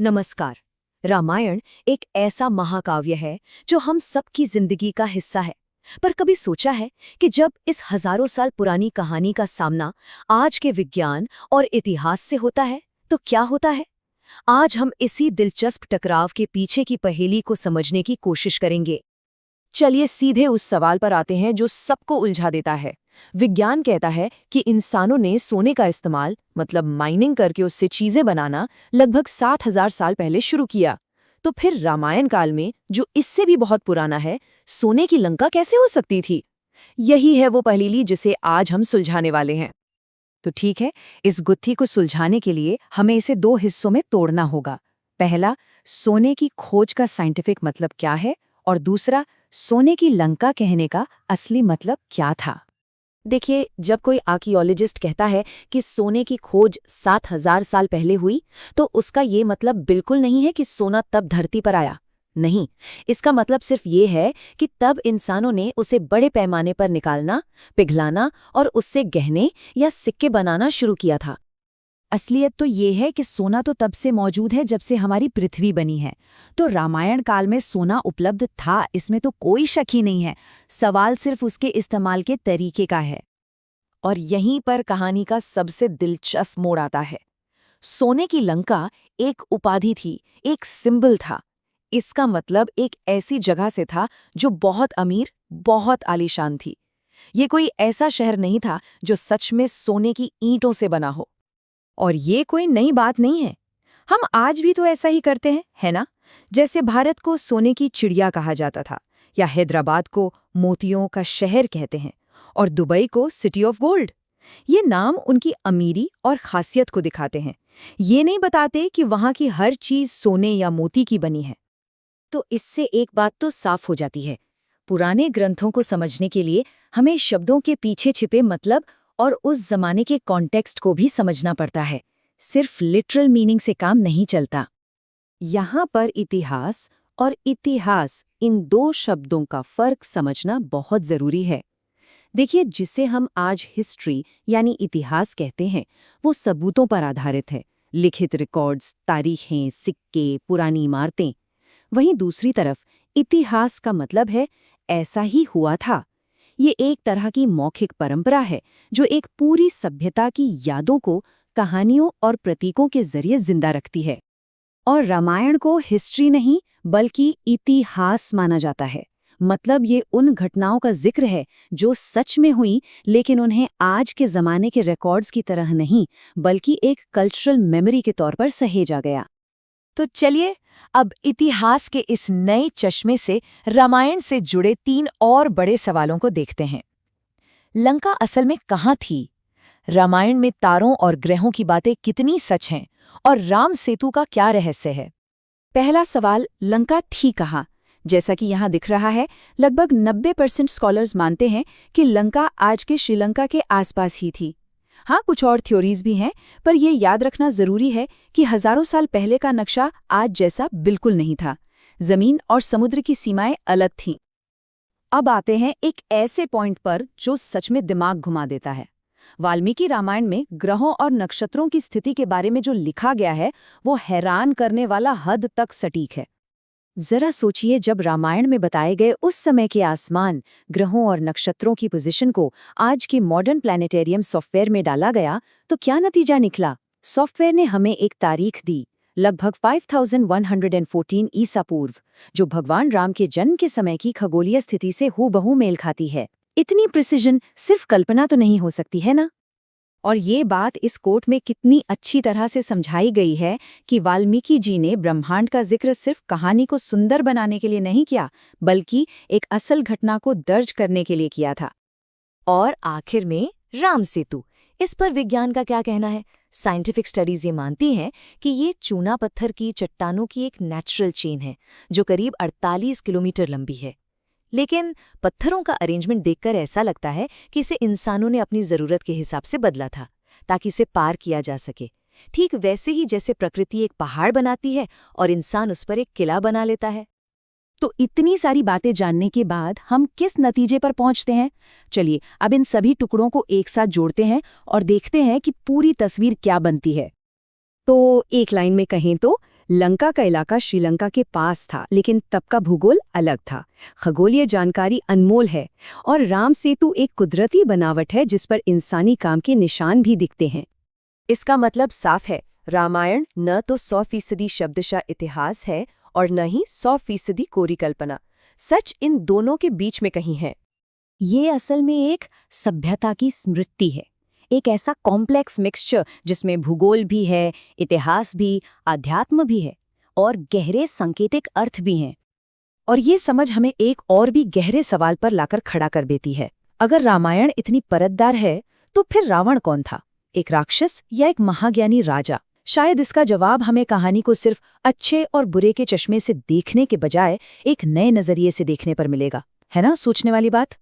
नमस्कार। रामायण एक ऐसा महाकाव्य है जो हम सबकी जिंदगी का हिस्सा है। पर कभी सोचा है कि जब इस हजारों साल पुरानी कहानी का सामना आज के विज्ञान और इतिहास से होता है तो क्या होता है? आज हम इसी दिलचस्प टकराव के पीछे की पहेली को समझने की कोशिश करेंगे। चलिए सीधे उस सवाल पर आते हैं जो सबको उलझा देता है। विज्ञान कहता है कि इंसानों ने सोने का इस्तेमाल मतलब माइनिंग करके उससे चीजें बनाना लगभग 7,000 साल पहले शुरू किया। तो फिर रामायण काल में, जो इससे भी बहुत पुराना है, सोने की लंका कैसे हो सकती थी? यही है वो पहेली जिसे आज हम सुलझाने वाले हैं। तो ठीक है, इस गुत्थी को सुलझाने के लिए हमें इसे दो हिस्सों में तोड़ना होगा। पहला, सोने की खोज का साइंटिफिक मतलब क्या है, और दूसरा, सोने की लंका कहने का असली मतलब क्या था। देखिए, जब कोई आर्कियोलॉजिस्ट कहता है कि सोने की खोज 7,000 साल पहले हुई, तो उसका ये मतलब बिल्कुल नहीं है कि सोना तब धरती पर आया। नहीं, इसका मतलब सिर्फ ये है कि तब इंसानों ने उसे बड़े पैमाने पर निकालना, पिघलाना और उससे गहने या सिक्के बनाना शुरू किया था। असलियत तो ये है कि सोना तो तब से मौजूद है जब से हमारी पृथ्वी बनी है। तो रामायण काल में सोना उपलब्ध था, इसमें तो कोई शक ही नहीं है। सवाल सिर्फ उसके इस्तेमाल के तरीके का है। और यहीं पर कहानी का सबसे दिलचस्प मोड़ आता है। सोने की लंका एक उपाधि थी, एक सिंबल था। इसका मतलब एक ऐसी जगह से था जो बहुत अमीर, बहुत आलीशान थी। ये कोई ऐसा शहर नहीं था जो सच में सोने की ईंटों से बना हो। और ये कोई नई बात नहीं है। हम आज भी तो ऐसा ही करते हैं, है ना? जैसे भारत को सोने की चिड़िया कहा जाता था, या हैदराबाद को मोतियों का शहर कहते हैं, और दुबई को सिटी ऑफ गोल्ड। ये नाम उनकी अमीरी और खासियत को दिखाते हैं। ये नहीं बताते कि वहाँ की हर चीज सोने या मोती की बनी है। तो इससे एक बात तो साफ हो जाती है। पुराने ग्रंथों को समझने के लिए हमें शब्दों के पीछे छिपे मतलब और उस जमाने के कॉन्टेक्स्ट को भी समझना पड़ता है। सिर्फ लिटरल मीनिंग से काम नहीं चलता। यहाँ पर इतिहास और इतिहास, इन दो शब्दों का फर्क समझना बहुत जरूरी है। देखिए, जिसे हम आज हिस्ट्री यानी इतिहास कहते हैं, वो सबूतों पर आधारित है। लिखित रिकॉर्ड्स, तारीखें, सिक्के, पुरानी इमारतें। वहीं दूसरी तरफ इतिहास का मतलब है ऐसा ही हुआ था। ये एक तरह की मौखिक परंपरा है जो एक पूरी सभ्यता की यादों को कहानियों और प्रतीकों के जरिए जिंदा रखती है। और रामायण को हिस्ट्री नहीं बल्कि इतिहास माना जाता है। मतलब ये उन घटनाओं का जिक्र है जो सच में हुई, लेकिन उन्हें आज के जमाने के रिकॉर्ड्स की तरह नहीं बल्कि एक कल्चरल मेमोरी के तौर पर सहेजा गया। तो चलिए, अब इतिहास के इस नए चश्मे से रामायण से जुड़े 3 और बड़े सवालों को देखते हैं। लंका असल में कहाँ थी? रामायण में तारों और ग्रहों की बातें कितनी सच हैं? और राम सेतु का क्या रहस्य है? पहला सवाल, लंका थी कहाँ? जैसा कि यहाँ दिख रहा है, लगभग 90% स्कॉलर्स मानते हैं कि लंका आज के श्रीलंका के आसपास ही थी। हाँ, कुछ और थ्योरीज भी हैं, पर यह याद रखना जरूरी है कि हजारों साल पहले का नक्शा आज जैसा बिल्कुल नहीं था। जमीन और समुद्र की सीमाएं अलग थीं। अब आते हैं एक ऐसे पॉइंट पर जो सच में दिमाग घुमा देता है। वाल्मीकि रामायण में ग्रहों और नक्षत्रों की स्थिति के बारे में जो लिखा गया है, वो हैरान करने वाला हद तक सटीक है। जरा सोचिए, जब रामायण में बताए गए उस समय के आसमान, ग्रहों और नक्षत्रों की पोजीशन को आज के मॉडर्न प्लैनेटेरियम सॉफ्टवेयर में डाला गया, तो क्या नतीजा निकला? सॉफ्टवेयर ने हमें एक तारीख दी, लगभग 5114 ईसा पूर्व, जो भगवान राम के जन्म के समय की खगोलीय स्थिति से हूबहू मेल खाती है। इतनी प्रिसिजन सिर्फ कल्पना तो नहीं हो सकती, है ना? और ये बात इस कोट में कितनी अच्छी तरह से समझाई गई है कि वाल्मीकि जी ने ब्रह्मांड का जिक्र सिर्फ कहानी को सुंदर बनाने के लिए नहीं किया, बल्कि एक असल घटना को दर्ज करने के लिए किया था। और आखिर में राम सेतु, इस पर विज्ञान का क्या कहना है? साइंटिफिक स्टडीज ये मानती हैं कि ये चूना पत्थर की चट्टानों की एक नेचुरल चेन है जो करीब 48 किलोमीटर लंबी है। लेकिन पत्थरों का अरेंजमेंट देखकर ऐसा लगता है कि इसे इंसानों ने अपनी जरूरत के हिसाब से बदला था, ताकि इसे पार किया जा सके। ठीक वैसे ही जैसे प्रकृति एक पहाड़ बनाती है और इंसान उस पर एक किला बना लेता है। तो इतनी सारी बातें जानने के बाद हम किस नतीजे पर पहुंचते हैं? चलिए, अब इन सभी टुकड़ों को एक साथ जोड़ते हैं और देखते हैं कि पूरी तस्वीर क्या बनती है। तो एक लाइन में कहें तो लंका का इलाका श्रीलंका के पास था, लेकिन तब का भूगोल अलग था। खगोलीय जानकारी अनमोल है और राम सेतु एक कुदरती बनावट है जिस पर इंसानी काम के निशान भी दिखते हैं। इसका मतलब साफ है, रामायण न तो 100% शब्दशः इतिहास है और न ही 100% कोरी कल्पना। सच इन दोनों के बीच में कहीं है। ये असल में एक सभ्यता की स्मृति है, एक ऐसा कॉम्प्लेक्स मिक्सचर जिसमें भूगोल भी है, इतिहास भी, आध्यात्म भी है और गहरे सांकेतिक अर्थ भी हैं। और ये समझ हमें एक और भी गहरे सवाल पर लाकर खड़ा कर देती है। अगर रामायण इतनी परतदार है तो फिर रावण कौन था, एक राक्षस या एक महाज्ञानी राजा? शायद इसका जवाब हमें कहानी को सिर्फ अच्छे और बुरे के चश्मे से देखने के बजाय एक नए नजरिए से देखने पर मिलेगा। है ना सोचने वाली बात?